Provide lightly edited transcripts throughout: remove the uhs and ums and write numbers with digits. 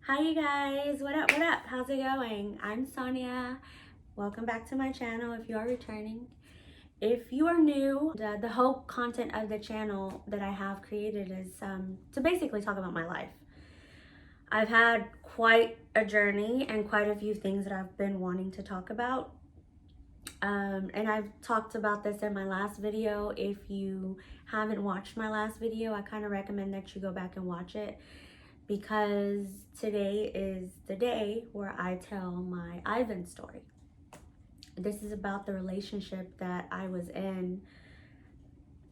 Hi you guys, what up, how's it going? I'm Sonia. Welcome back to my channel if you are returning. If you are new, the whole content of the channel that I have created is to basically talk about my life. I've had quite a journey and quite a few things that I've been wanting to talk about. And I've talked about this in my last video. If you haven't watched my last video, I kind of recommend that you go back and watch it, because today is the day where I tell my Ivan story. This is about the relationship that I was in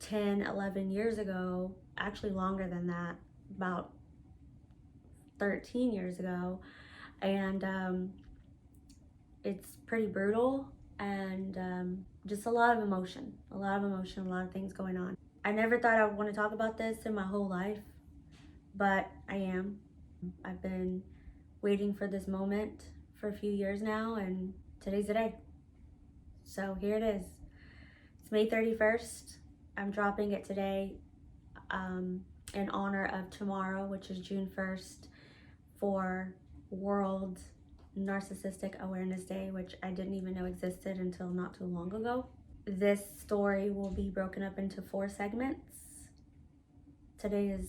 10, 11 years ago, actually longer than that, about 13 years ago. And it's pretty brutal and just a lot of emotion, a lot of things going on. I never thought I would want to talk about this in my whole life, but I am. I've been waiting for this moment for a few years now, and today's the day. So here it is. It's May 31st. I'm dropping it today in honor of tomorrow, which is June 1st, for World Narcissistic Awareness Day, which I didn't even know existed until not too long ago. This story will be broken up into 4 segments. Today is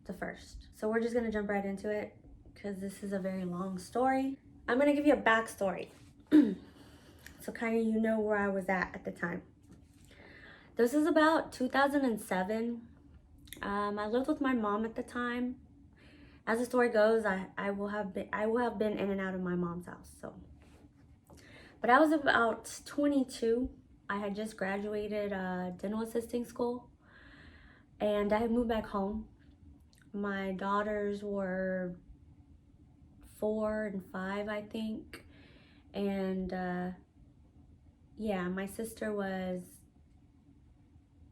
the first. So we're just gonna jump right into it because this is a very long story. I'm gonna give you a backstory. So kind of you know where I was at the time. This is about 2007. I lived with my mom at the time. As the story goes, I will have been in and out of my mom's house. But I was about 22. I had just graduated dental assisting school, and I had moved back home. My daughters were 4 and 5, I think, and yeah, my sister was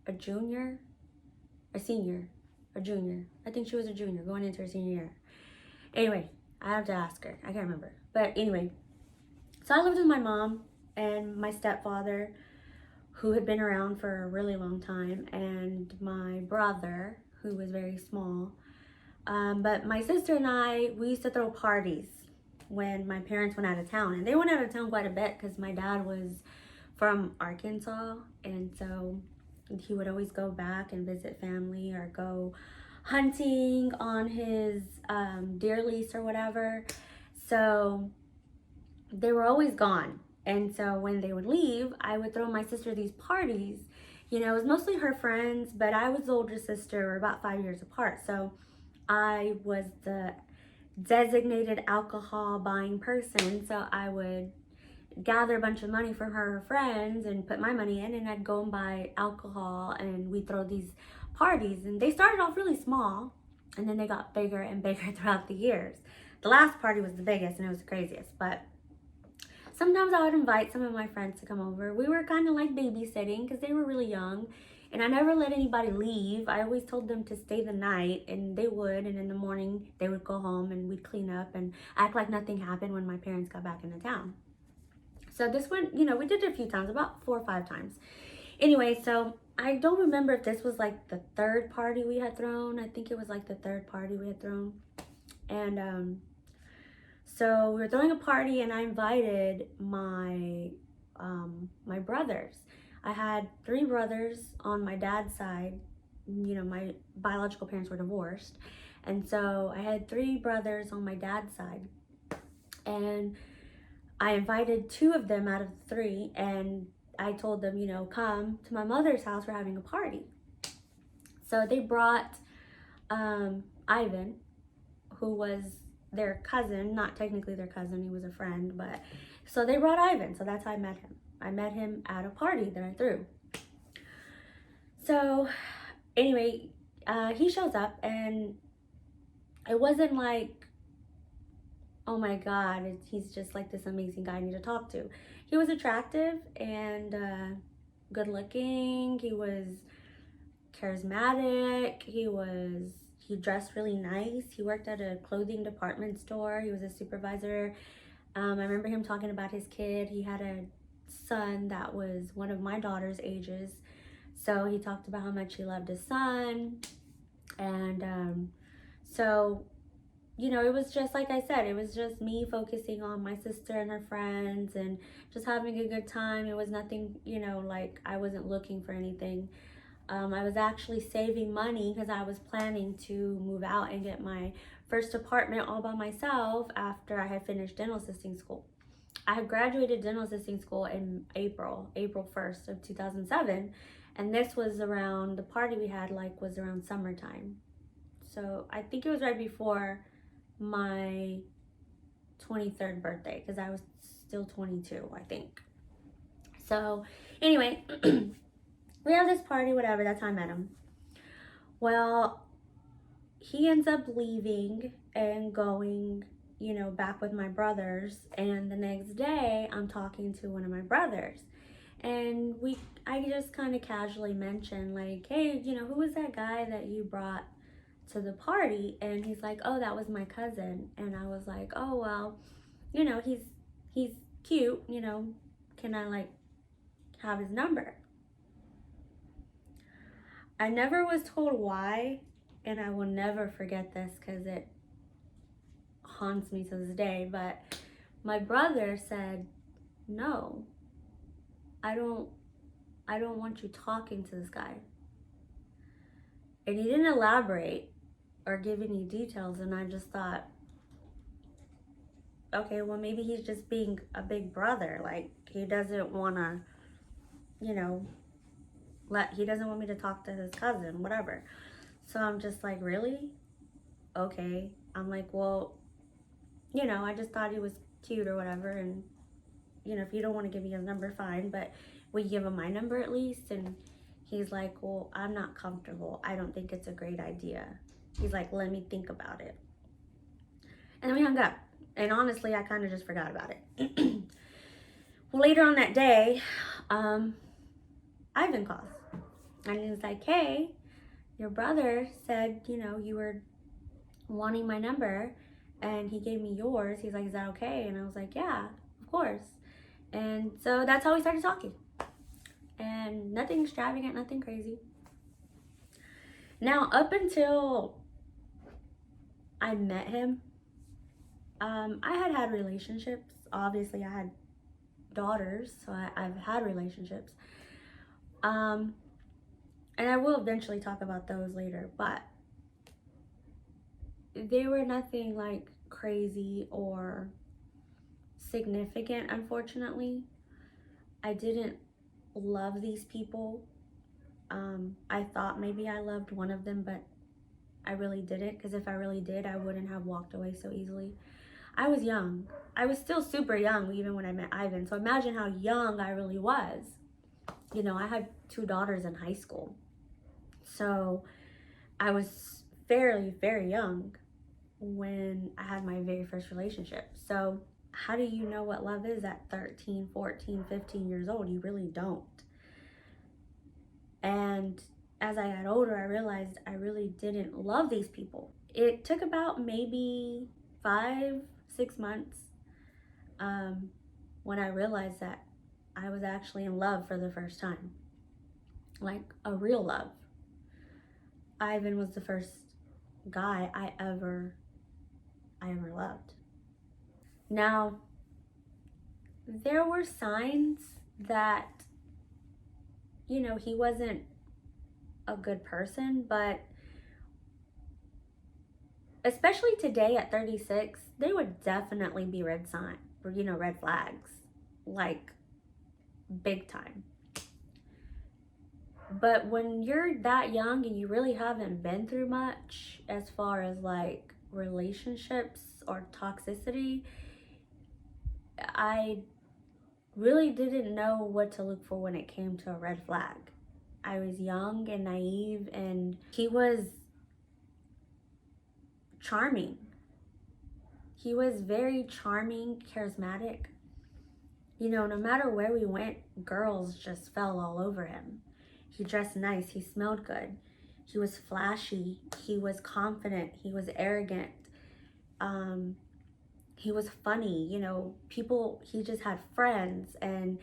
a junior. I think she was a junior going into her senior year. Anyway, I have to ask her. I can't remember. But anyway, so I lived with my mom and my stepfather, who had been around for a really long time, and my brother, who was very small. But my sister and I, we used to throw parties when my parents went out of town. And they went out of town quite a bit because my dad was from Arkansas, and so he would always go back and visit family or go hunting on his deer lease or whatever. So they were always gone. And so when they would leave, I would throw my sister these parties. You know, it was mostly her friends, but I was the older sister. We're about 5 years apart. So I was the designated alcohol buying person. So I would gather a bunch of money from her friends and put my money in, and I'd go and buy alcohol, and we'd throw these parties. And they started off really small, and then they got bigger and bigger throughout the years. The last party was the biggest, and it was the craziest. But sometimes I would invite some of my friends to come over. We were kind of like babysitting because they were really young, and I never let anybody leave. I always told them to stay the night, and they would, and in the morning they would go home and we'd clean up and act like nothing happened when my parents got back into town. So this one, you know, we did it a few times, about 4 or 5 times. Anyway, so I don't remember if this was like the 3rd party we had thrown. I think it was like the 3rd party we had thrown. And so we were throwing a party, and I invited my my brothers. I had 3 brothers on my dad's side. You know, my biological parents were divorced. And so I had 3 brothers on my dad's side. And I invited 2 of them out of the 3, and I told them, you know, come to my mother's house, we're having a party. So they brought Ivan, who was their cousin, not technically their cousin, he was a friend, but so they brought Ivan. So that's how I met him. I met him at a party that I threw. So anyway, he shows up, and it wasn't like, oh my God, he's just like this amazing guy I need to talk to. He was attractive and good looking. He was charismatic. He dressed really nice. He worked at a clothing department store. He was a supervisor. I remember him talking about his kid. He had a son that was one of my daughter's ages. So he talked about how much he loved his son. And so you know, it was just like I said, it was just me focusing on my sister and her friends and just having a good time. It was nothing, you know, like I wasn't looking for anything. I was actually saving money because I was planning to move out and get my first apartment all by myself after I had finished dental assisting school. I had graduated dental assisting school in April 1st of 2007. And this was around, the party we had like was around summertime. So I think it was right before my 23rd birthday because I was still 22, I think. So anyway, we have this party, whatever, that's how I met him. Well, he ends up leaving and going, you know, back with my brothers. And the next day, I'm talking to one of my brothers. And I just kind of casually mentioned, like, hey, you know, who was that guy that you brought to the party? And he's like, oh, that was my cousin. And I was like, oh, well, you know, he's cute, you know, can I like have his number? I never was told why, and I will never forget this because it haunts me to this day, but my brother said, no, I don't want you talking to this guy. And he didn't elaborate or give any details, and I just thought, okay, well, maybe he's just being a big brother. Like, he doesn't want to, you know, he doesn't want me to talk to his cousin, whatever. So I'm just like, really? Okay. I'm like, well, you know, I just thought he was cute or whatever. And, you know, if you don't want to give me his number, fine. But will you give him my number at least? And he's like, well, I'm not comfortable. I don't think it's a great idea. He's like, let me think about it. And then we hung up. And honestly, I kind of just forgot about it. Well, later on that day, Ivan calls. And he's like, hey, your brother said, you know, you were wanting my number and he gave me yours. He's like, is that okay? And I was like, yeah, of course. And so that's how we started talking. And nothing extravagant, nothing crazy. Now, up until I met him, I had relationships. Obviously, I had daughters, so I've had relationships. And I will eventually talk about those later, but they were nothing like crazy or significant, unfortunately. I didn't love these people. I thought maybe I loved one of them, but I really didn't, because if I really did, I wouldn't have walked away so easily. I was young. I was still super young even when I met Ivan, so imagine how young I really was. You know, I had 2 daughters in high school. So I was fairly, very young when I had my very first relationship. So how do you know what love is at 13, 14, 15 years old? You really don't. And as I got older, I realized I really didn't love these people. It took about maybe 5, 6 months when I realized that I was actually in love for the first time. Like a real love. Ivan was the first guy I ever loved. Now, there were signs that, you know, he wasn't a good person, but especially today at 36, they would definitely be red flags, like big time. But when you're that young and you really haven't been through much as far as like relationships or toxicity, I really didn't know what to look for when it came to a red flag. I was young and naive, and he was charming. He was very charming, charismatic. You know, no matter where we went, girls just fell all over him. He dressed nice. He smelled good. He was flashy. He was confident. He was arrogant. He was funny. You know, he just had friends and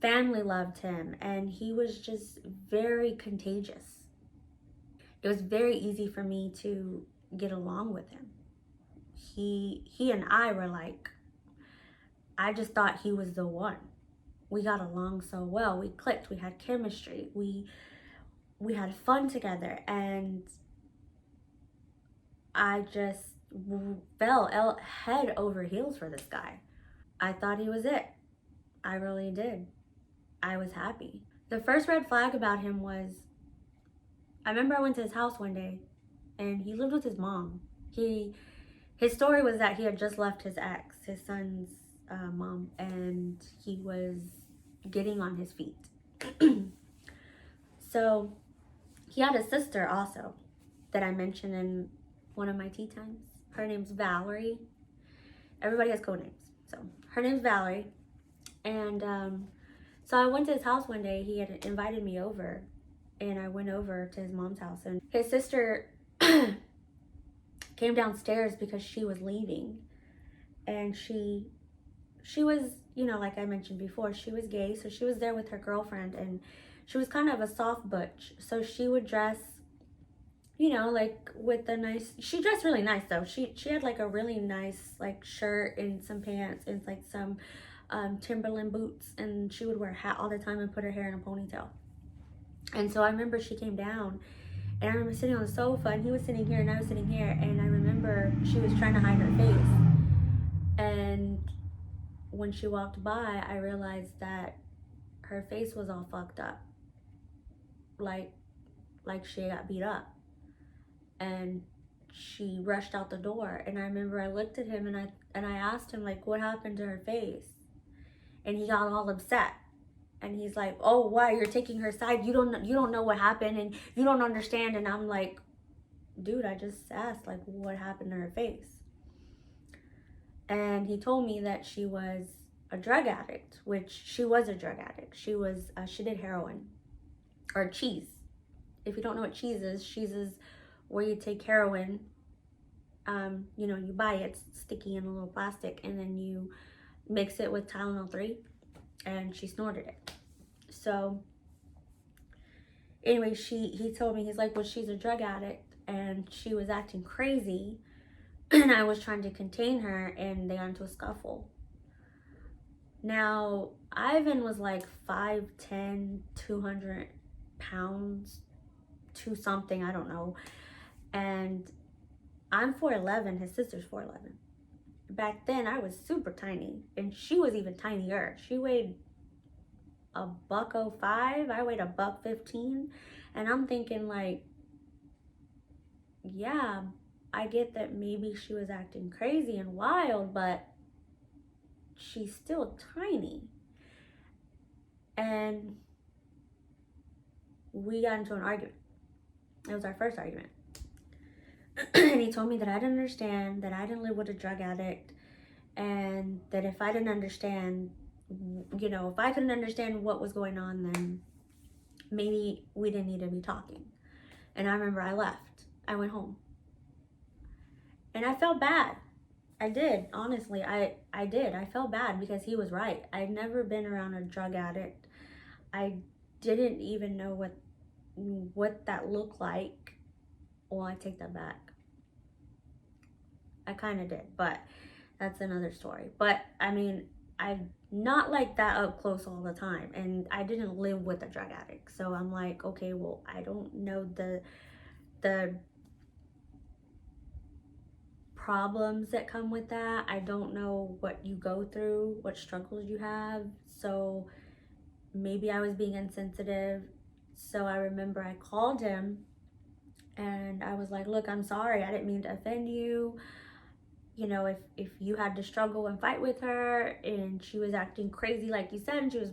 family loved him. And he was just very contagious. It was very easy for me to get along with him. he and I were like, I just thought he was the one. We got along so well. We clicked. We had chemistry. We had fun together, and I just fell head over heels for this guy. I thought he was it. I really did. I was happy. The first red flag about him was, I remember I went to his house one day, and he lived with his mom. His story was that he had just left his ex, his son's mom, and he was getting on his feet. So he had a sister also that I mentioned in one of my tea times. Her name's Valerie. Everybody has code names. So her name's Valerie. And so I went to his house one day. He had invited me over, and I went over to his mom's house, and his sister came downstairs because she was leaving. And she was, like I mentioned before, she was gay, so she was there with her girlfriend, and she was kind of a soft butch. So she would dress, like with a nice, she dressed really nice though. She had like a really nice like shirt and some pants and like some Timberland boots, and she would wear a hat all the time and put her hair in a ponytail. And so I remember she came down, and I remember sitting on the sofa, and he was sitting here and I was sitting here, and I remember she was trying to hide her face. And when she walked by, I realized that her face was all fucked up, like she got beat up. And she rushed out the door, and I remember I looked at him, and I asked him, like, what happened to her face? And he got all upset, and he's like, oh, why, you're taking her side, you don't know what happened, and you don't understand. And I'm like, dude, I just asked, like, what happened to her face? And he told me that she was a drug addict, which she was a drug addict. She did heroin, or cheese. If you don't know what cheese is where you take heroin, you buy it, it's sticky in a little plastic, and then you mix it with Tylenol 3, and she snorted it. So anyway, he told me, he's like, well, she's a drug addict, and she was acting crazy, and I was trying to contain her, and they got into a scuffle. Now, Ivan was like 5'10", 200 pounds, to something, I don't know. And I'm 4'11", his sister's 4'11". Back then, I was super tiny, and she was even tinier. She weighed $105. I weighed $115, and I'm thinking, like, yeah, I get that maybe she was acting crazy and wild, but she's still tiny. And we got into an argument. It was our first argument. And he told me that I didn't understand, that I didn't live with a drug addict, and that if I didn't understand, if I couldn't understand what was going on, then maybe we didn't need to be talking. And I remember I left. I went home. And I felt bad. I did, honestly. I did. I felt bad because he was right. I'd never been around a drug addict. I didn't even know what that looked like. Well, I take that back. I kind of did, but that's another story. But I mean, I'm not like that up close all the time, and I didn't live with a drug addict. So I'm like, okay, well, I don't know the problems that come with that. I don't know what you go through, what struggles you have. So maybe I was being insensitive. So I remember I called him, and I was like, look, I'm sorry. I didn't mean to offend you. If you had to struggle and fight with her, and she was acting crazy like you said, and she was,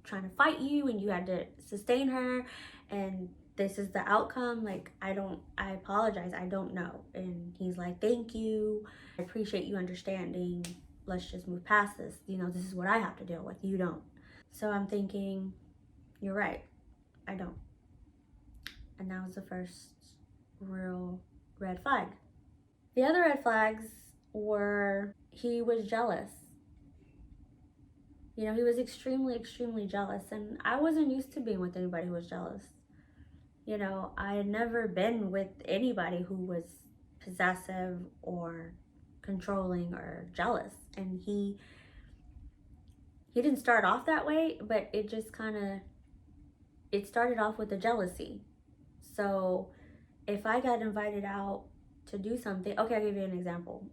trying to fight you, and you had to sustain her, and this is the outcome, like, I apologize, I don't know. And he's like, thank you. I appreciate you understanding. Let's just move past this. This is what I have to deal with. You don't. So I'm thinking, you're right. I don't. And that was the first real red flag. The other red flags were he was jealous. He was extremely, extremely jealous. And I wasn't used to being with anybody who was jealous. I had never been with anybody who was possessive or controlling or jealous. And he didn't start off that way, but it just kind of, it started off with the jealousy. So if I got invited out to do something, okay, I'll give you an example.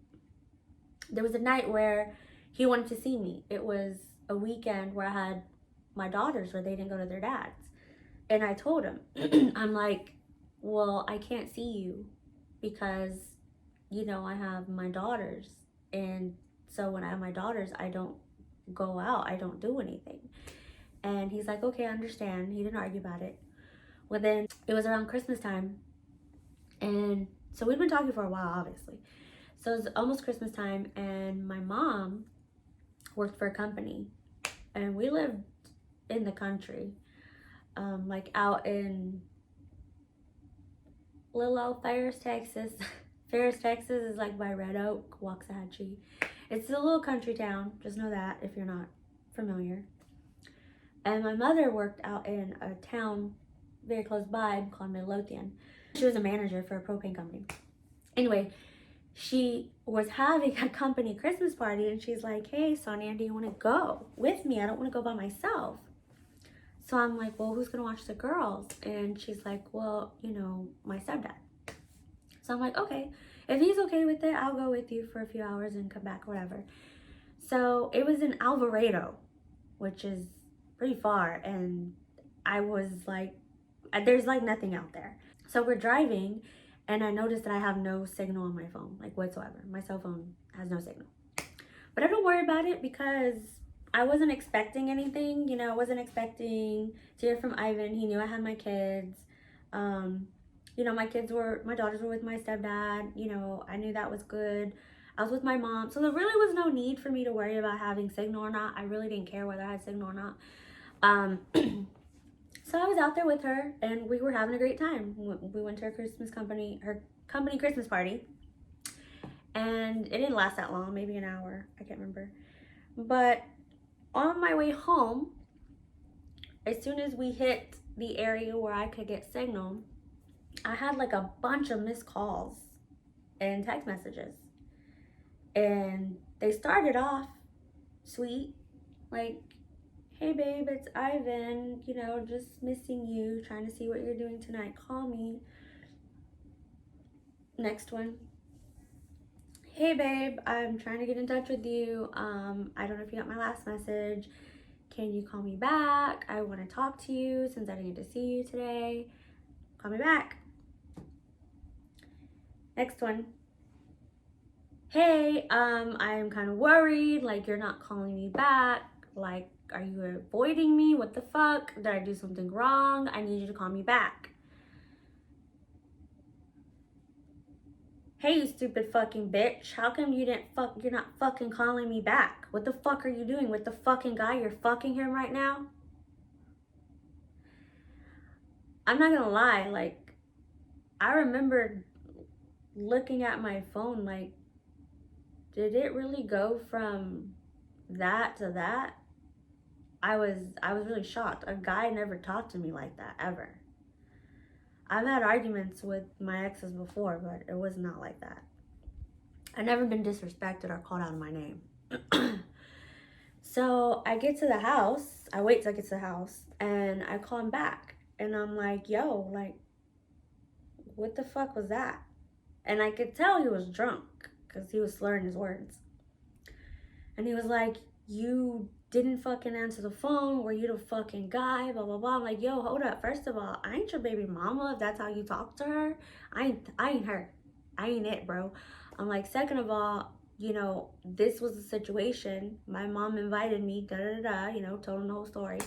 There was a night where he wanted to see me. It was a weekend where I had my daughters where they didn't go to their dads. And I told him, I'm like, well, I can't see you because, you know, I have my daughters. And so when I have my daughters, I don't go out. I don't do anything. And he's like, okay, I understand. He didn't argue about it. Well, then it was around Christmas time. And so we'd been talking for a while, obviously. So it was almost Christmas time. And my mom worked for a company. And we lived in the country. Like out in little old Ferris, Texas. Ferris, Texas is like by Red Oak, Waxahachie. It's a little country town. Just know that if you're not familiar. And my mother worked out in a town very close by called Midlothian. She was a manager for a propane company. Anyway, she was having a company Christmas party and she's like, hey, Sonia, do you want to go with me? I don't want to go by myself. So I'm like, well, who's going to watch the girls? And she's like, well, you know, my stepdad. So I'm like, okay, if he's okay with it, I'll go with you for a few hours and come back, whatever. So it was in Alvarado, which is pretty far. And I was like, there's like nothing out there. So we're driving and I noticed that I have no signal on my phone, like whatsoever. My cell phone has no signal. But I don't worry about it because I wasn't expecting anything, you know, I wasn't expecting to hear from Ivan. He knew I had my kids. You know, my daughters were with my stepdad. You know, I knew that was good. I was with my mom. So there really was no need for me to worry about having signal or not. I really didn't care whether I had signal or not. So I was out there with her and we were having a great time. We went to her company Christmas party. And it didn't last that long, maybe an hour. I can't remember. But on my way home, as soon as we hit the area where I could get signal, I had like a bunch of missed calls and text messages. And they started off sweet, like, hey babe, it's Ivan, you know, just missing you, trying to see what you're doing tonight, call me. Next one, hey babe, I'm trying to get in touch with you. I don't know if you got my last message. Can you call me back? I want to talk to you since I didn't get to see you today. Call me back. Next one. Hey, I'm kind of worried, like you're not calling me back. Like, are you avoiding me? What the fuck? Did I do something wrong? I need you to call me back. Hey, you stupid fucking bitch. How come you're not fucking calling me back? What the fuck are you doing with the fucking guy? You're fucking him right now? I'm not gonna lie, like, I remember looking at my phone like, did it really go from that to that? I was really shocked. A guy never talked to me like that, ever. I've had arguments with my exes before, but it was not like that. I've never been disrespected or called out of my name. So I get to the house, I wait till I get to the house, and I call him back. And I'm like, yo, like, what the fuck was that? And I could tell he was drunk because he was slurring his words. And he was like, you didn't fucking answer the phone. Were you the fucking guy? Blah, blah, blah. I'm like, yo, hold up. First of all, I ain't your baby mama if that's how you talk to her. I ain't her. I ain't it, bro. I'm like, second of all, you know, this was a situation. My mom invited me, you know, told him the whole story.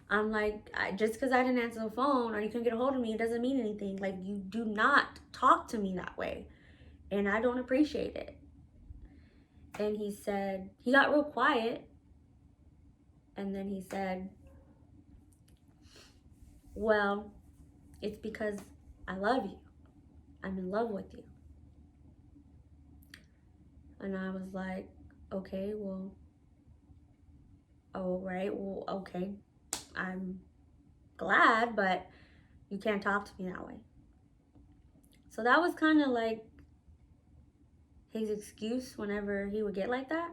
I'm like, just because I didn't answer the phone or you couldn't get a hold of me, it doesn't mean anything. Like, you do not talk to me that way. And I don't appreciate it. And he said, he got real quiet. And then he said, well, it's because I love you. I'm in love with you. And I was like, okay, well, all right, well, okay. I'm glad, but you can't talk to me that way. So that was kind of like his excuse whenever he would get like that.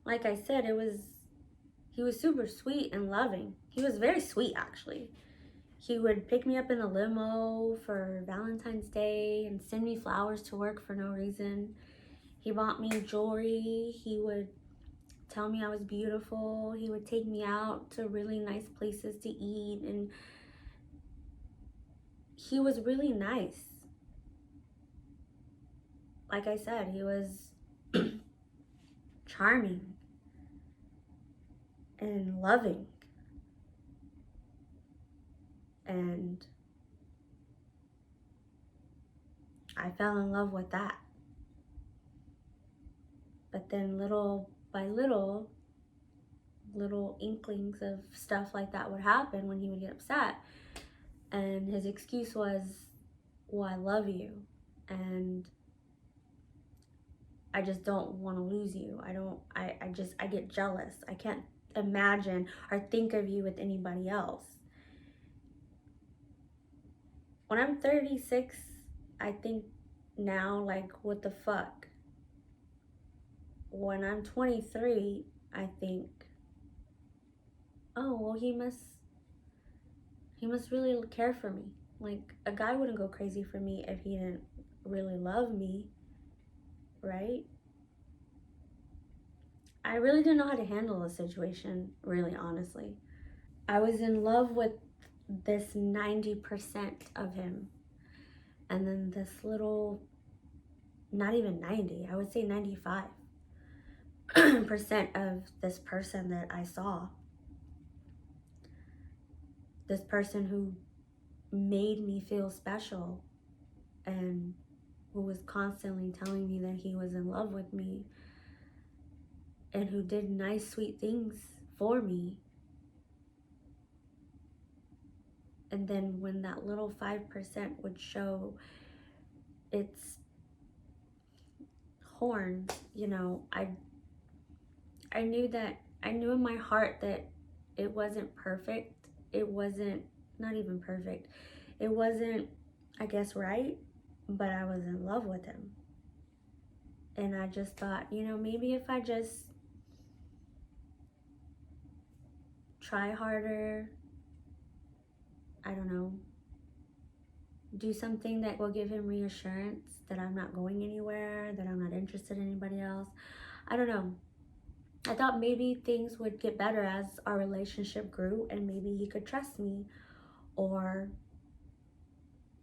Like I said, he was super sweet and loving. He was very sweet, actually. He would pick me up in the limo for Valentine's Day and send me flowers to work for no reason. He bought me jewelry. He would tell me I was beautiful. He would take me out to really nice places to eat, and he was really nice. Like I said, he was charming and loving. And I fell in love with that. But then little by little, little inklings of stuff like that would happen when he would get upset. And his excuse was, well, I love you. And I just don't want to lose you. I get jealous. I can't imagine or think of you with anybody else. When I'm 36, I think now, like, what the fuck? When I'm 23, I think, oh, well, he must really care for me. Like, a guy wouldn't go crazy for me if he didn't really love me, right? I really didn't know how to handle the situation, really, honestly. I was in love with this 90% of him, and then this little, not even 90, I would say 95% of this person that I saw. This person who made me feel special and who was constantly telling me that he was in love with me and who did nice, sweet things for me. And then when that little 5% would show its horn, you know, I knew in my heart that it wasn't perfect. It wasn't, not even perfect. It wasn't, I guess, right, but I was in love with him. And I just thought, you know, maybe if I just try harder, I don't know, do something that will give him reassurance that I'm not going anywhere, that I'm not interested in anybody else. I don't know. I thought maybe things would get better as our relationship grew and maybe he could trust me or,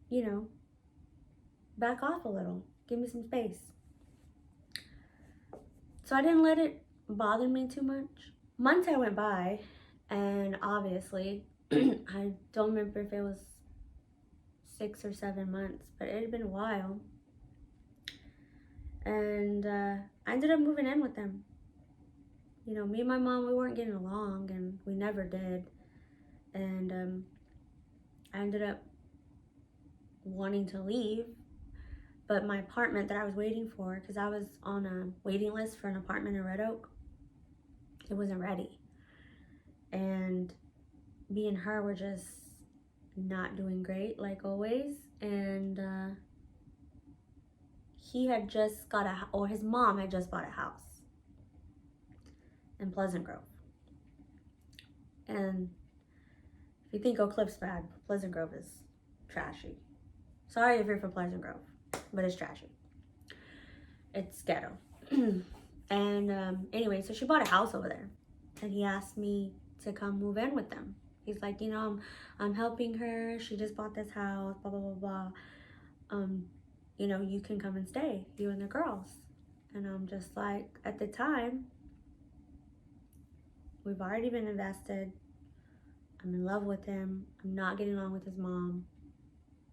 you know, back off a little, give me some space. So I didn't let it bother me too much. Months I went by, and obviously, I don't remember if it was 6 or 7 months, but it had been a while. And I ended up moving in with them. You know, me and my mom, we weren't getting along, and we never did. And I ended up wanting to leave, but my apartment that I was waiting for, because I was on a waiting list for an apartment in Red Oak, it wasn't ready. And me and her were just not doing great, like always. And he had just got or his mom had just bought a house in Pleasant Grove. And if you think Oak Cliff's bad, Pleasant Grove is trashy. Sorry if you're from Pleasant Grove, but it's trashy. It's ghetto. And anyway, so she bought a house over there, and he asked me to come move in with them. He's like, you know, I'm helping her. She just bought this house, blah, blah, blah, blah. You know, you can come and stay, you and the girls. And I'm just like, at the time, we've already been invested. I'm in love with him. I'm not getting along with his mom.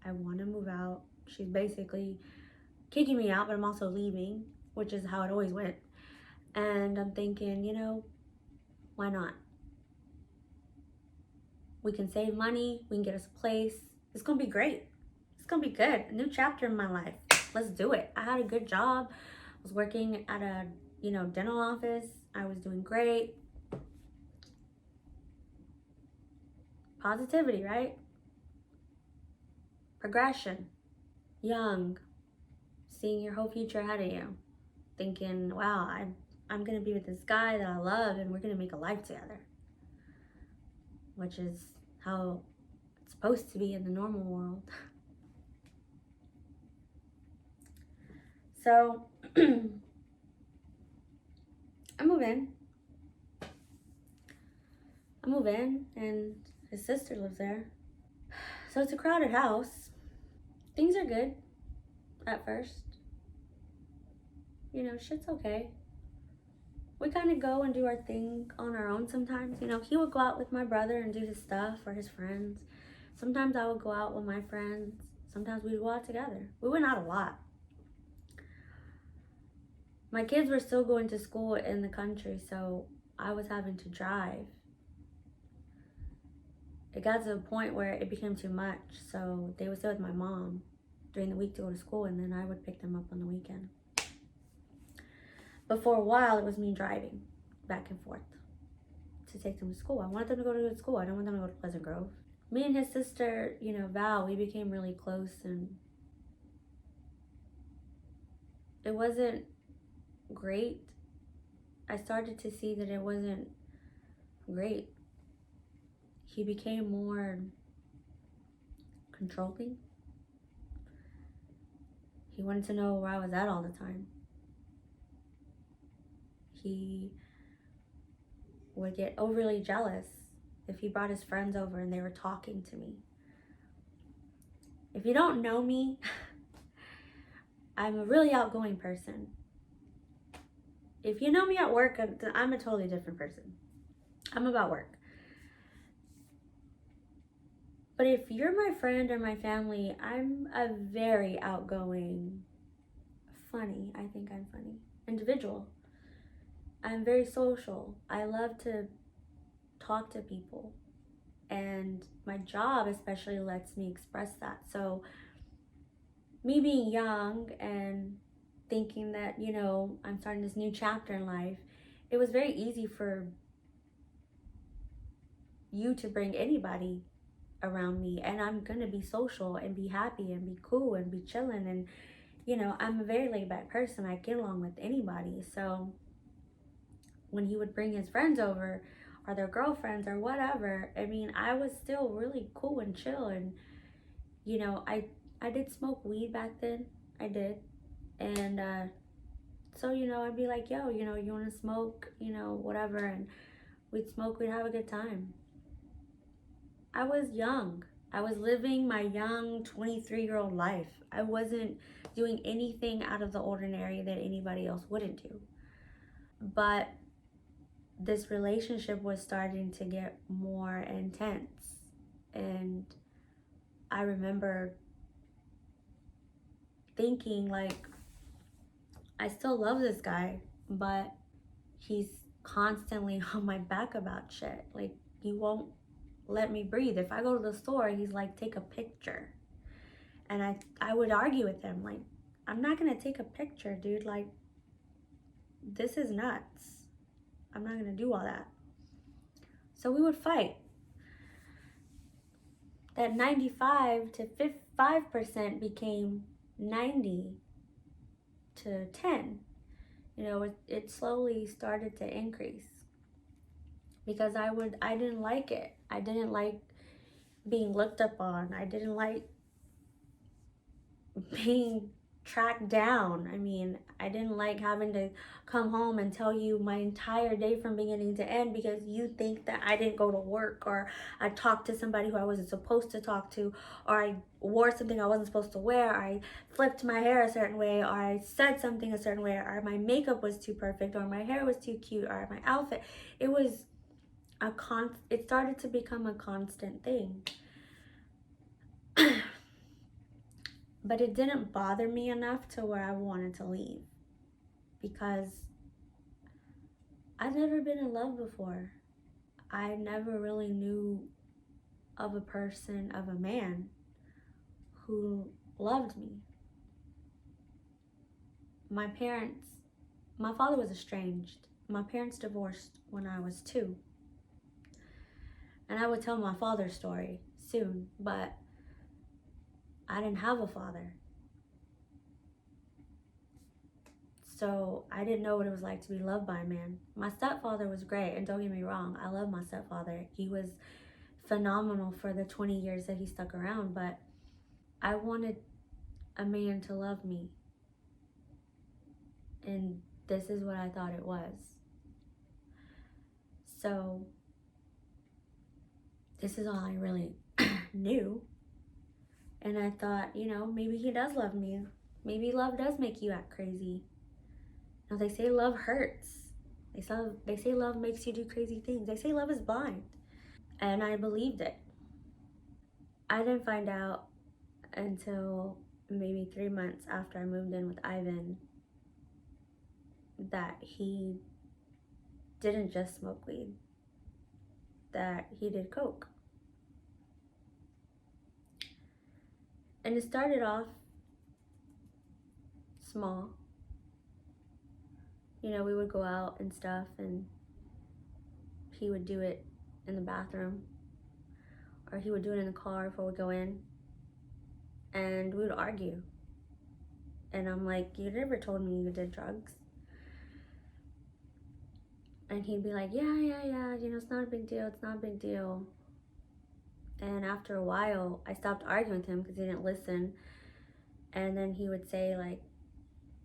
I want to move out. She's basically kicking me out, but I'm also leaving, which is how it always went. And I'm thinking, you know, why not? We can save money. We can get us a place. It's going to be great. It's going to be good. A new chapter in my life. Let's do it. I had a good job. I was working at a, you know, dental office. I was doing great. Positivity, right? Progression. Young. seeing your whole future ahead of you, thinking, wow, I'm gonna be with this guy that I love and we're gonna make a life together, which is how it's supposed to be in the normal world. So I move in and his sister lives there. So it's a crowded house. Things are good at first. You know, shit's okay. We kind of go and do our thing on our own sometimes. You know, he would go out with my brother and do his stuff or his friends. Sometimes I would go out with my friends. Sometimes we'd go out together. We went out a lot. My kids were still going to school in the country, so I was having to drive. It got to a point where it became too much, so they would stay with my mom during the week to go to school, and then I would pick them up on the weekend. But for a while, it was me driving back and forth to take them to school. I wanted them to go to good school. I don't want them to go to Pleasant Grove. Me and his sister, you know, Val, we became really close, and it wasn't great. I started to see that it wasn't great. He became more controlling. He wanted to know where I was at all the time. He would get overly jealous if he brought his friends over and they were talking to me. If you don't know me, I'm a really outgoing person. If you know me at work, I'm a totally different person. I'm about work. But if you're my friend or my family, I'm a very outgoing, funny, I think I'm funny, individual. I'm very social. I love to talk to people. And my job especially lets me express that. So me being young and thinking that, you know, I'm starting this new chapter in life, it was very easy for you to bring anybody around me, and I'm gonna be social and be happy and be cool and be chilling, and you know, I'm a very laid back person. I get along with anybody. So when he would bring his friends over or their girlfriends or whatever, I mean, I was still really cool and chill. And you know, I did smoke weed back then. I did. And so, you know, I'd be like, yo, you know, you want to smoke, you know, whatever. And we'd smoke, we'd have a good time. I was young. I was living my young 23-year-old life. I wasn't doing anything out of the ordinary that anybody else wouldn't do. But this relationship was starting to get more intense. And I remember thinking, like, I still love this guy, but he's constantly on my back about shit. Like, he won't let me breathe. If I go to the store, he's like, take a picture. And I would argue with him, like, I'm not gonna take a picture, dude. Like, this is nuts. I'm not gonna do all that. So we would fight. That 95 to 5% became 90 to 10. You know, it slowly started to increase because I didn't like it. I didn't like being looked up on. I didn't like being tracked down. I mean, I didn't like having to come home and tell you my entire day from beginning to end because you think that I didn't go to work, or I talked to somebody who I wasn't supposed to talk to, or I wore something I wasn't supposed to wear, or I flipped my hair a certain way, or I said something a certain way, or my makeup was too perfect, or my hair was too cute, or my outfit. It was it started to become a constant thing. But it didn't bother me enough to where I wanted to leave, because I've never been in love before. I never really knew of a person, of a man who loved me. My father was estranged. My parents divorced when I was 2. And I would tell my father's story soon, but I didn't have a father. So I didn't know what it was like to be loved by a man. My stepfather was great, and don't get me wrong, I love my stepfather. He was phenomenal for the 20 years that he stuck around, but I wanted a man to love me. And this is what I thought it was. So this is all I really knew. And I thought, maybe he does love me. Maybe love does make you act crazy. Now they say love hurts. They say love makes you do crazy things. They say love is blind. And I believed it. I didn't find out until maybe 3 months after I moved in with Ivan that he didn't just smoke weed, that he did coke. And it started off small. We would go out and stuff, and he would do it in the bathroom, or he would do it in the car before we go in, and we would argue. And I'm like, you never told me you did drugs. And he'd be like, yeah, it's not a big deal. And after a while, I stopped arguing with him because he didn't listen. And then he would say, like,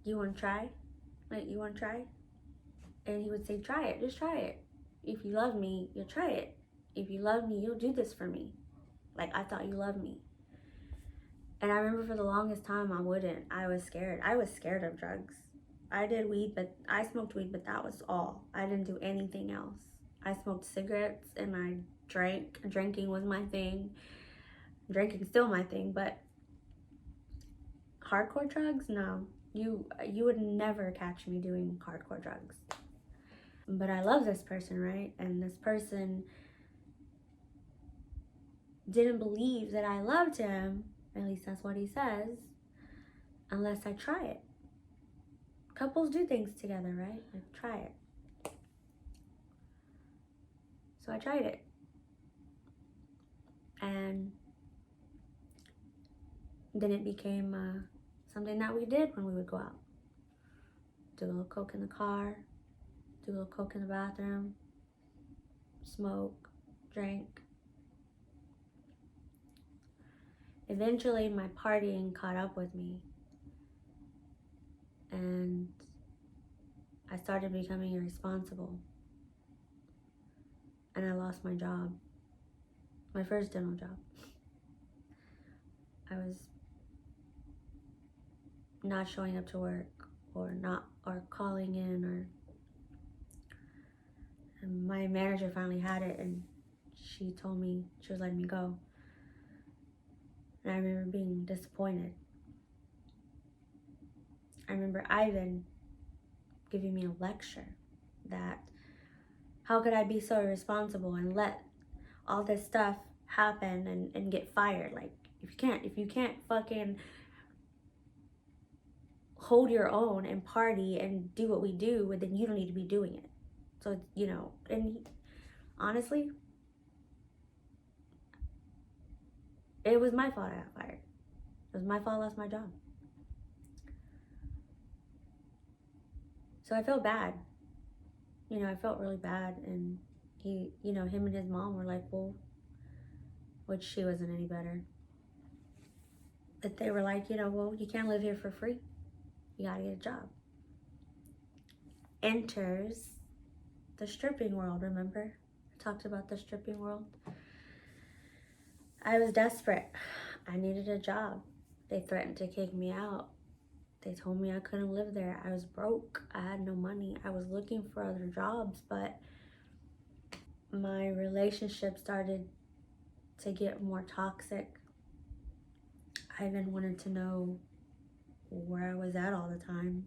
you want to try? You want to try? And he would say, try it, just try it. If you love me, you'll try it. If you love me, you'll do this for me. Like, I thought you loved me. And I remember for the longest time, I wouldn't. I was scared. I was scared of drugs. I smoked weed, but that was all. I didn't do anything else. I smoked cigarettes and I drank. Drinking was my thing. Drinking's still my thing, but hardcore drugs, no. You would never catch me doing hardcore drugs. But I love this person, right? And this person didn't believe that I loved him, at least that's what he says, unless I try it. Couples do things together, right? Like, try it. So I tried it. And then it became something that we did when we would go out. Do a little coke in the car, do a little coke in the bathroom, smoke, drink. Eventually, my partying caught up with me. And I started becoming irresponsible. And I lost my job. My first dental job. I was not showing up to work or calling in, and my manager finally had it, and she told me she was letting me go. And I remember being disappointed. I remember Ivan giving me a lecture that how could I be so irresponsible and let all this stuff happen and get fired? Like, if you can't fucking hold your own and party and do what we do, then you don't need to be doing it. So, and honestly, it was my fault I got fired. It was my fault I lost my job. So I felt bad. I felt really bad. And he, him and his mom were like, well, which she wasn't any better. But they were like, well, you can't live here for free. You gotta get a job. Enters the stripping world, remember? I talked about the stripping world. I was desperate. I needed a job. They threatened to kick me out. They told me I couldn't live there. I was broke. I had no money. I was looking for other jobs, but my relationship started to get more toxic. Ivan wanted to know where I was at all the time.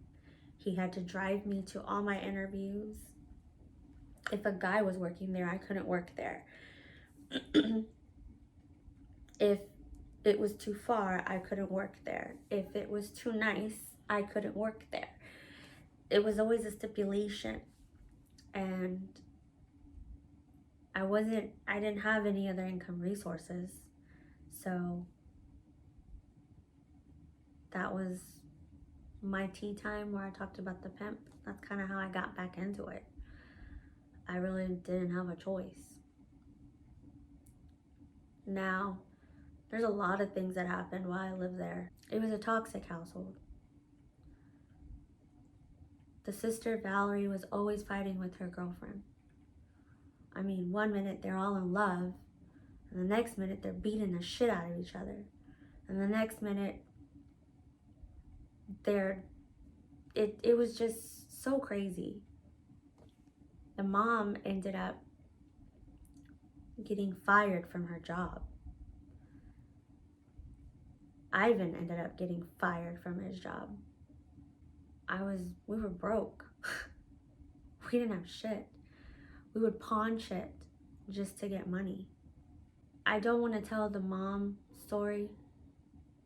He had to drive me to all my interviews. If a guy was working there, I couldn't work there. If it was too far, I couldn't work there. If it was too nice, I couldn't work there. It was always a stipulation. And I didn't have any other income resources. So that was my tea time where I talked about the pimp, that's kind of how I got back into it. I really didn't have a choice. Now, there's a lot of things that happened while I lived there. It was a toxic household. The sister Valerie was always fighting with her girlfriend. I mean, one minute they're all in love, and the next minute they're beating the shit out of each other. And the next minute it was just so crazy. The mom ended up getting fired from her job. Ivan ended up getting fired from his job. We were broke. We didn't have shit. We would pawn shit just to get money. I don't want to tell the mom story.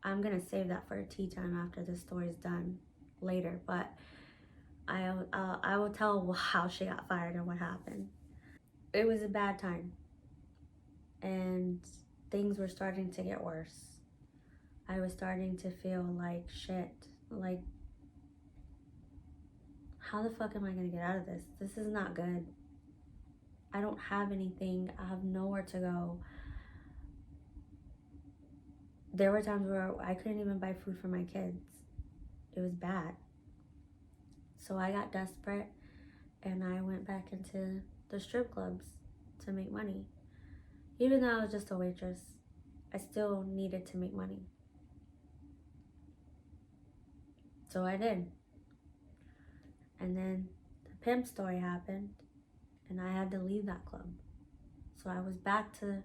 I'm going to save that for a tea time after this story's done later, but I will tell how she got fired and what happened. It was a bad time, and things were starting to get worse. I was starting to feel like shit. Like, how the fuck am I gonna get out of this? This is not good. I don't have anything. I have nowhere to go. There were times where I couldn't even buy food for my kids. It was bad. So I got desperate and I went back into the strip clubs to make money. Even though I was just a waitress, I still needed to make money. So I did. And then the pimp story happened and I had to leave that club. So I was back to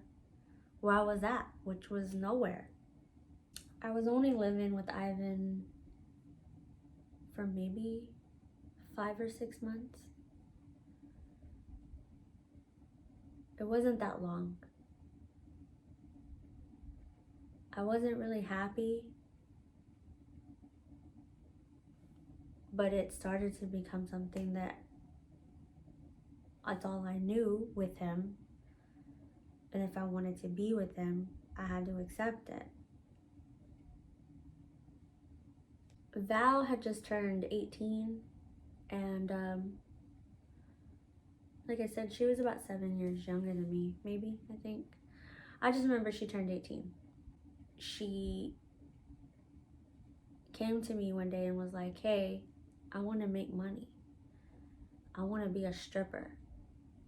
where I was at, which was nowhere. I was only living with Ivan for maybe 5 or 6 months. It wasn't that long. I wasn't really happy, but it started to become something that's all I knew with him. And if I wanted to be with him, I had to accept it. Val had just turned 18, and like I said, she was about 7 years younger than me, maybe, I think. I just remember she turned 18. She came to me one day and was like, hey, I want to make money. I want to be a stripper.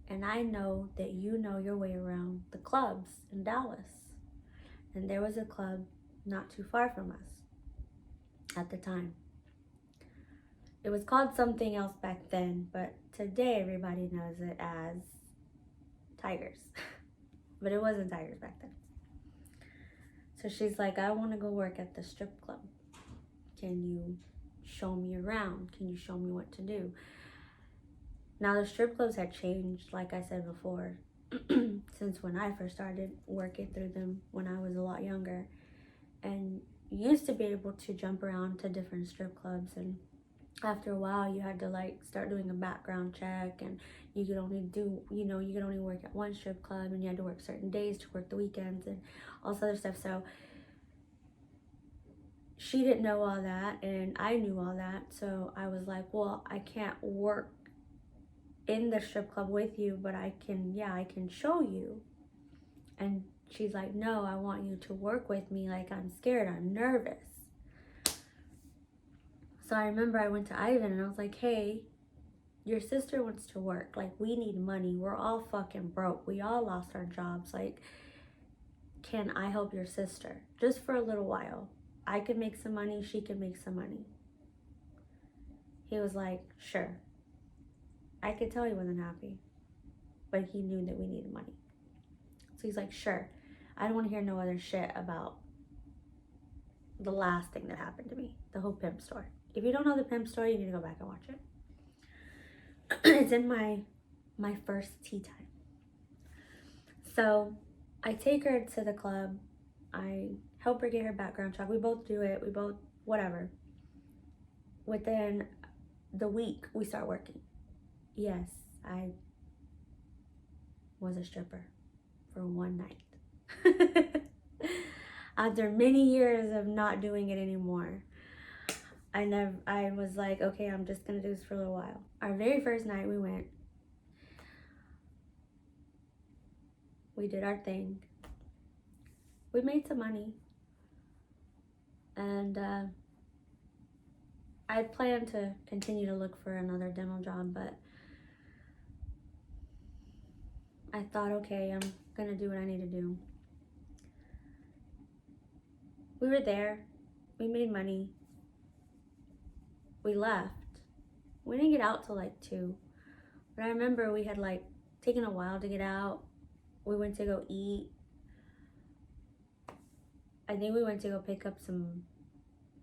And I know that you know your way around the clubs in Dallas. And there was a club not too far from us at the time. It was called something else back then, but today everybody knows it as Tigers. But it wasn't Tigers back then. So she's like, I want to go work at the strip club. Can you show me around? Can you show me what to do? Now the strip clubs had changed, like I said before, since when I first started working through them when I was a lot younger. And you used to be able to jump around to different strip clubs, and after a while you had to like start doing a background check, and you could only work at one strip club, and you had to work certain days to work the weekends and all this other stuff. So she didn't know all that and I knew all that. So I was like, well, I can't work in the strip club with you, but I can show you. And she's like, no, I want you to work with me. Like, I'm scared, I'm nervous. So I remember I went to Ivan and I was like, hey, your sister wants to work. Like, we need money. We're all fucking broke. We all lost our jobs. Like, can I help your sister? Just for a little while. I could make some money. She could make some money. He was like, sure. I could tell he wasn't happy, but he knew that we needed money. So he's like, sure. I don't want to hear no other shit about the last thing that happened to me, the whole pimp story. If you don't know the pimp story, you need to go back and watch it. It's in my first tea time. So I take her to the club. I help her get her background check. We both do it. We both, whatever. Within the week, we start working. Yes, I was a stripper for one night. After many years of not doing it anymore. I was like, okay, I'm just gonna do this for a little while. Our very first night we went, we did our thing. We made some money. And I plan to continue to look for another dental job, but I thought, okay, I'm gonna do what I need to do. We were there, we made money, we left. We didn't get out till like 2, but I remember we had like taken a while to get out. We went to go eat. I think we went to go pick up some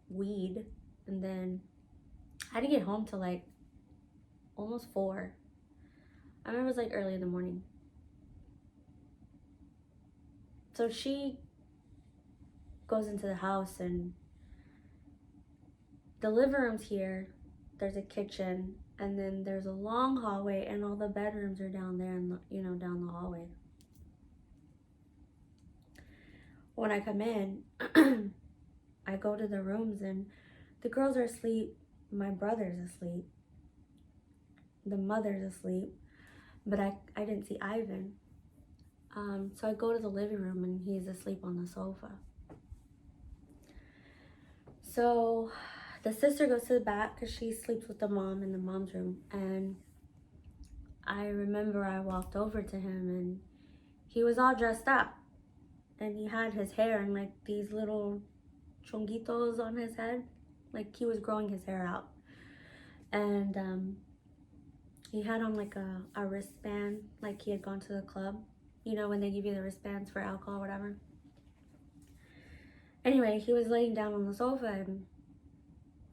weed, and then I had to get home till like almost 4. I remember it was like early in the morning. So she goes into the house, and the living room's here. There's a kitchen, and then there's a long hallway, and all the bedrooms are down there, and down the hallway. When I come in, I go to the rooms, and the girls are asleep. My brother's asleep. The mother's asleep, but I didn't see Ivan. So I go to the living room, and he's asleep on the sofa. So the sister goes to the back because she sleeps with the mom in the mom's room. And I remember I walked over to him, and he was all dressed up. And he had his hair in like these little chonguitos on his head. Like he was growing his hair out. And he had on like a wristband, like he had gone to the club. You know, when they give you the wristbands for alcohol or whatever. Anyway, he was laying down on the sofa, and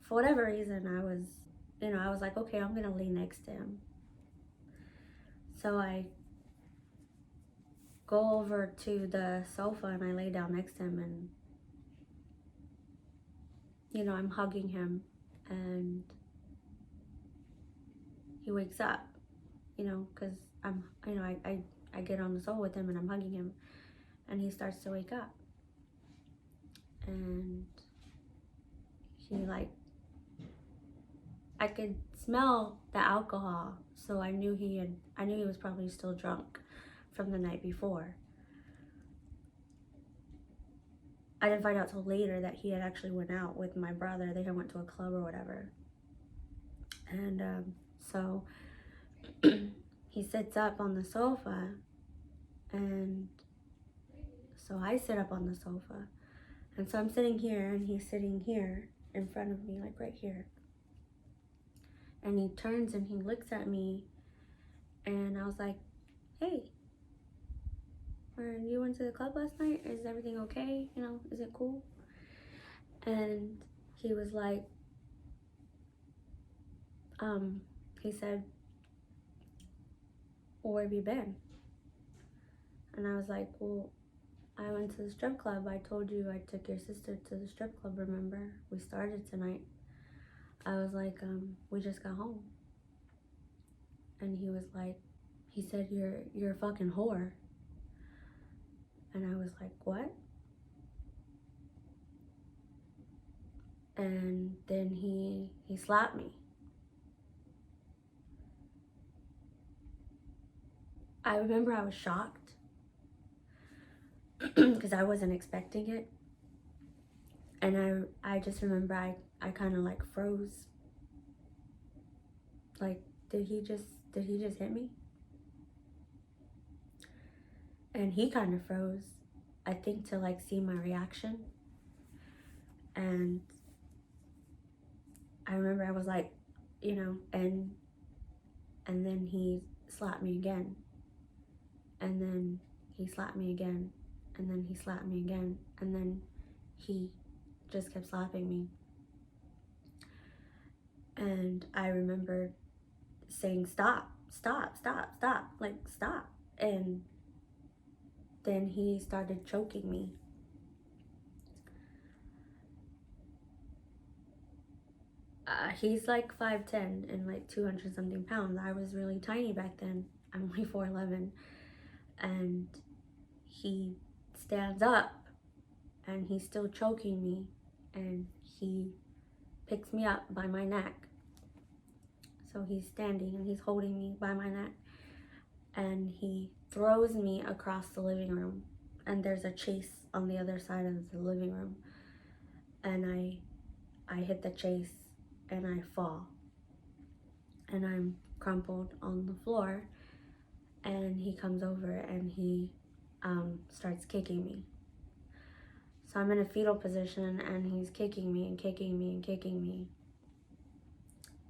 for whatever reason, I was like, okay, I'm gonna lay next to him. So I go over to the sofa, and I lay down next to him, and I'm hugging him, and he wakes up, because I get on the sofa with him, and I'm hugging him, and he starts to wake up. And I could smell the alcohol, so I knew he was probably still drunk from the night before. I didn't find out till later that he had actually went out with my brother. They had went to a club or whatever. And so he sits up on the sofa, and so I sit up on the sofa. And so I'm sitting here, and he's sitting here in front of me, like right here. And he turns, and he looks at me, and I was like, hey, you went to the club last night? Is everything okay? Is it cool? And he was like, he said, well, where have you been? And I was like, well, I went to the strip club. I told you I took your sister to the strip club, remember? We started tonight. I was like, we just got home. And he was like, he said, you're a fucking whore. And I was like, what? And then he slapped me. I remember I was shocked because I wasn't expecting it. And I just remember I kind of like froze. Like, did he just hit me? And he kind of froze, I think, to like see my reaction. And I remember I was like, and then he slapped me again. And then he slapped me again. And then he slapped me again. And then he just kept slapping me. And I remember saying, stop, stop, stop, stop, like, stop. And then he started choking me. He's like 5'10" and like 200 something pounds. I was really tiny back then. I'm only 4'11". And he stands up, and he's still choking me, and he picks me up by my neck. So he's standing and he's holding me by my neck. And he throws me across the living room. And there's a chase on the other side of the living room. And I hit the chase and I fall. And I'm crumpled on the floor. And he comes over and he starts kicking me. So I'm in a fetal position and he's kicking me and kicking me and kicking me.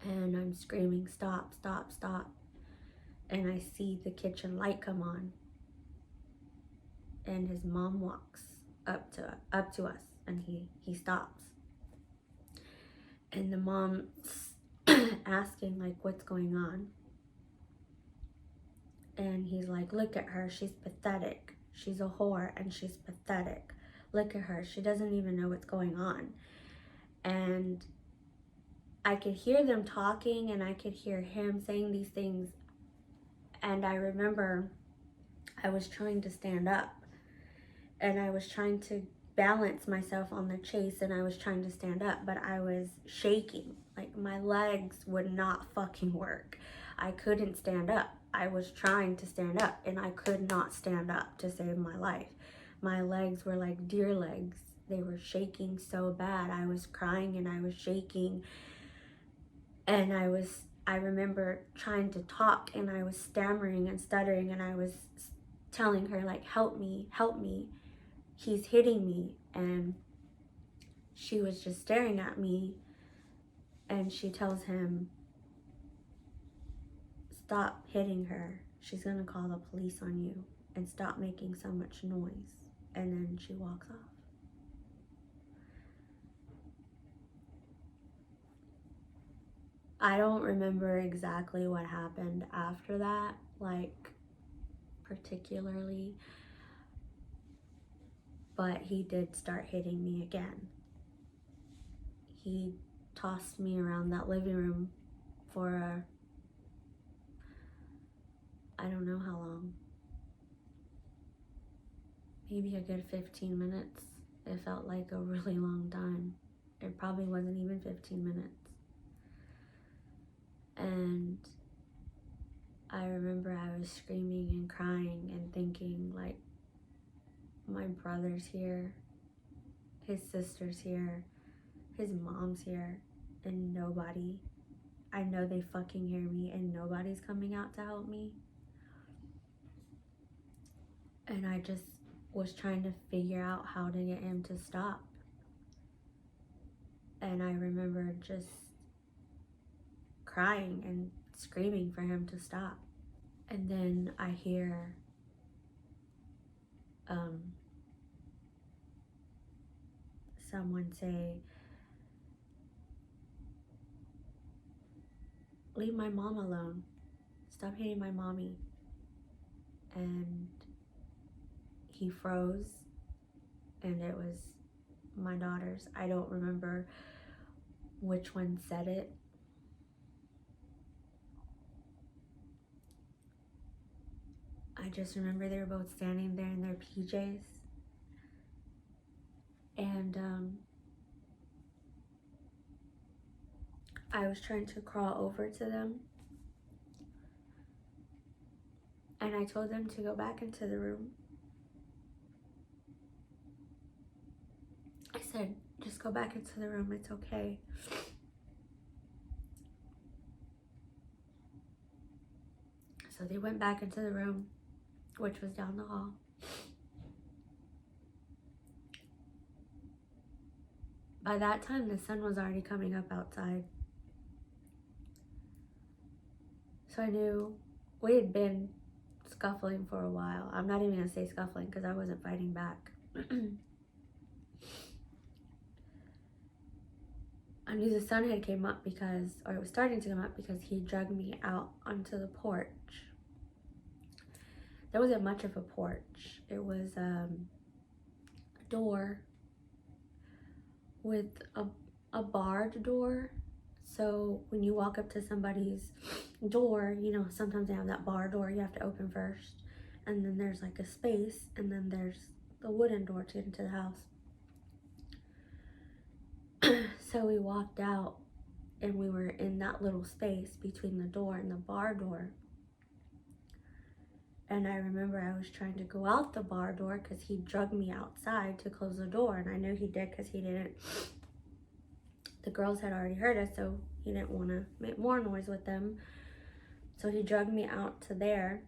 And I'm screaming, stop, stop, stop. And I see the kitchen light come on. And his mom walks up to us and he stops. And the mom's asking like, what's going on? And he's like, look at her, she's pathetic. She's a whore and she's pathetic. Look at her, she doesn't even know what's going on. And I could hear them talking and I could hear him saying these things. And I remember I was trying to stand up and I was trying to balance myself on the chase and I was trying to stand up, but I was shaking. Like my legs would not fucking work. I couldn't stand up. I was trying to stand up and I could not stand up to save my life. My legs were like deer legs. They were shaking so bad. I was crying and I was shaking. And I remember trying to talk and I was stammering and stuttering and I was telling her like, help me, he's hitting me. And she was just staring at me and she tells him, stop hitting her, she's gonna call the police on you, and stop making so much noise. And then she walks off. I don't remember exactly what happened after that, like particularly, but he did start hitting me again. He tossed me around that living room for I don't know how long. Maybe a good 15 minutes. It felt like a really long time. It probably wasn't even 15 minutes. And I remember I was screaming and crying and thinking like, my brother's here, his sister's here, his mom's here, and nobody, I know they fucking hear me and nobody's coming out to help me. And I just was trying to figure out how to get him to stop. And I remember just crying and screaming for him to stop. And then I hear someone say, leave my mom alone, stop hitting my mommy. And he froze and it was my daughters. I don't remember which one said it. I just remember they were both standing there in their PJs. And I was trying to crawl over to them. And I told them to go back into the room. I said, just go back into the room, it's okay. So they went back into the room, which was down the hall. By that time, the sun was already coming up outside. So I knew we had been scuffling for a while. I'm not even gonna say scuffling because I wasn't fighting back. I knew the sun had came up because, or it was starting to come up because he dragged me out onto the porch. There wasn't much of a porch. It was a door with a barred door. So when you walk up to somebody's door, you know, sometimes they have that bar door you have to open first. And then there's like a space, and then there's the wooden door to get into the house. So we walked out and we were in that little space between the door and the bar door. And I remember I was trying to go out the bar door because he drugged me outside to close the door. And I knew he did because he didn't. The girls had already heard us, so he didn't want to make more noise with them. So he drugged me out to there.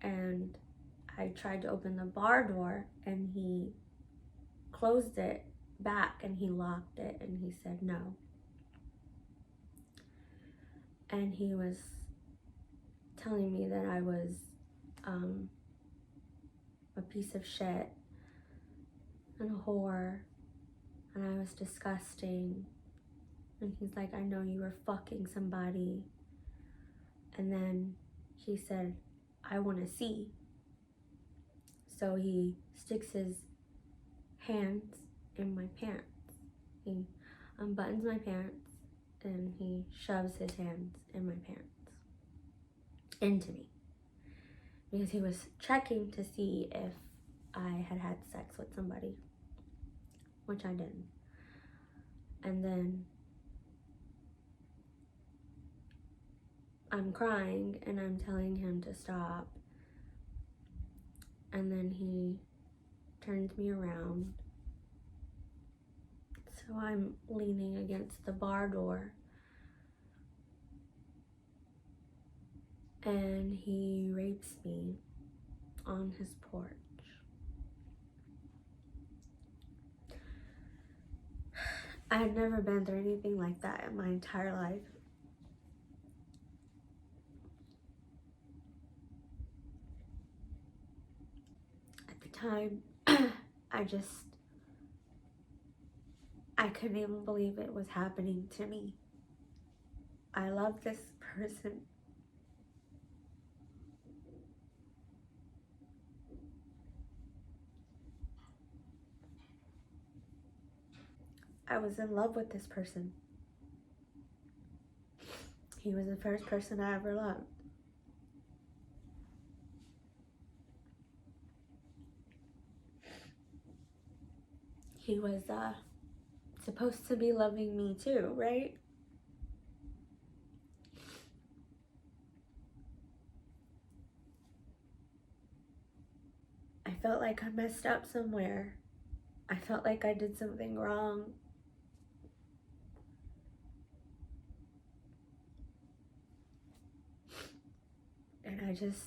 And I tried to open the bar door and he closed it back and he locked it and he said no. And he was telling me that I was a piece of shit and a whore and I was disgusting. And he's like, I know you were fucking somebody. And then he said, I want to see. So he sticks his hands in my pants. He unbuttons my pants and he shoves his hands in my pants into me because he was checking to see if I had had sex with somebody, which I didn't. And then I'm crying and I'm telling him to stop. And then he turns me around. So I'm leaning against the bar door. And he rapes me on his porch. I had never been through anything like that in my entire life. At the time, I couldn't even believe it was happening to me. I love this person. I was in love with this person. He was the first person I ever loved. He was supposed to be loving me too, right? I felt like I messed up somewhere. I felt like I did something wrong. And I just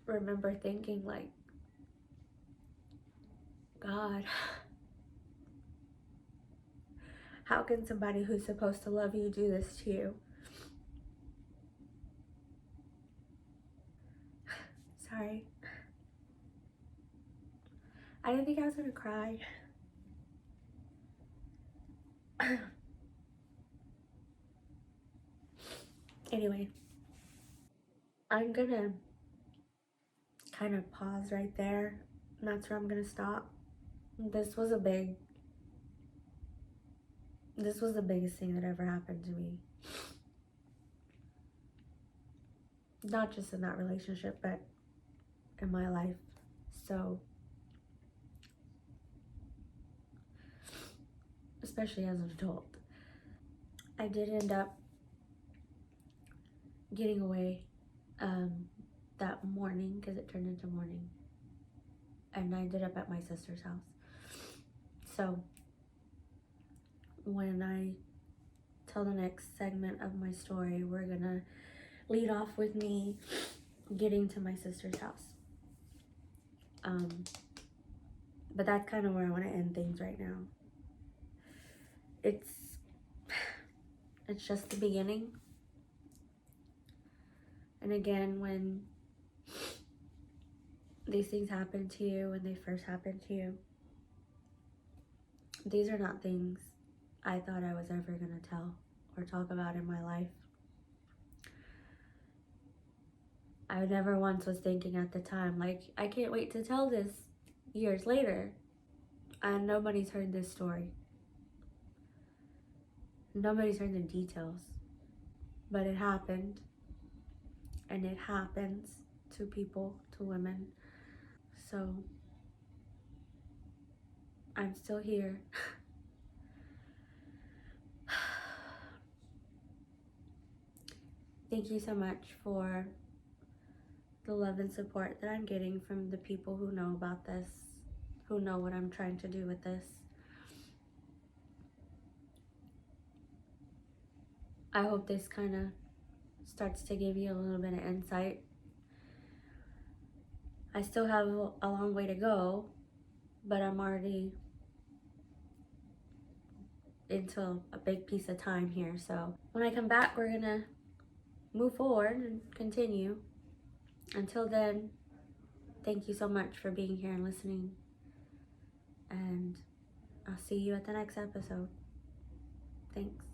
remember thinking like, God, how can somebody who's supposed to love you do this to you? Sorry. I didn't think I was gonna cry. Anyway, I'm gonna kind of pause right there. And that's where I'm gonna stop. This was the biggest thing that ever happened to me. Not just in that relationship, but in my life. So, especially as an adult. I did end up getting away that morning because it turned into morning. And I ended up at my sister's house. So, when I tell the next segment of my story, we're gonna lead off with me getting to my sister's house. But that's kind of where I want to end things right now. It's just the beginning. And again, when these things happen to you, when they first happened to you, these are not things I thought I was ever gonna tell or talk about in my life. I never once was thinking at the time, like, I can't wait to tell this years later. And nobody's heard this story. Nobody's heard the details. But it happened. And it happens to people, to women. So, I'm still here. thank you so much for the love and support that I'm getting from the people who know about this, who know what I'm trying to do with this. I hope this kind of starts to give you a little bit of insight. I still have a long way to go, but I'm already into a big piece of time here. So when I come back, we're gonna move forward and continue. Until then, thank you so much for being here and listening. And I'll see you at the next episode. Thanks.